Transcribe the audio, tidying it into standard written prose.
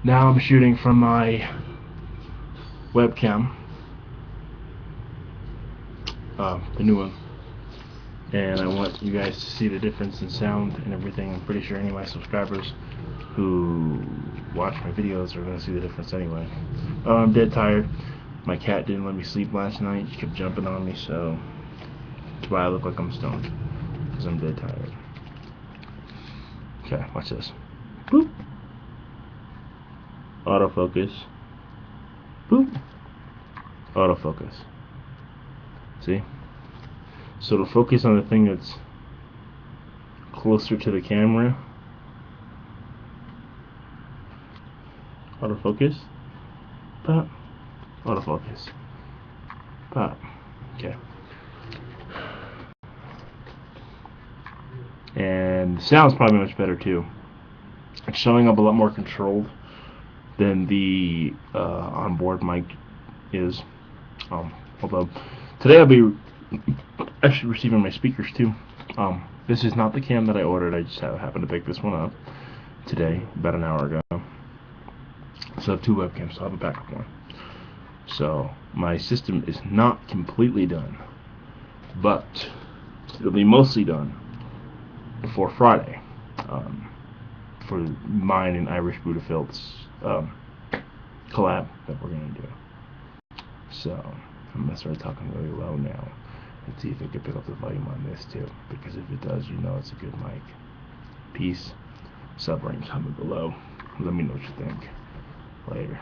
Now I'm shooting from my webcam, the new one, and I want you guys to see the difference in sound and everything. I'm pretty sure any of my subscribers who watch my videos are going to see the difference anyway. I'm dead tired. My cat didn't let me sleep last night. She kept jumping on me, so that's why I look like I'm stoned, because I'm dead tired. Okay, watch this. Boop. Autofocus. Boop. Autofocus. See? So it'll focus on the thing that's closer to the camera. Autofocus. Pop. Autofocus. Pop. Okay. And the sound's probably much better too. It's showing up a lot more controlled than the onboard mic is. Although today I'll be actually receiving my speakers too. This is not the cam that I ordered. I just happened to pick this one up today, about an hour ago. So I have two webcams, so I'll have a backup one. So my system is not completely done, but it'll be mostly done before Friday, for mine and Irish Buddha Filth's collab that we're gonna do. So I'm gonna start talking really low now and see if it can pick up the volume on this too, because if it does, you know it's a good mic. Peace. Sub range comment below. Let me know what you think. Later.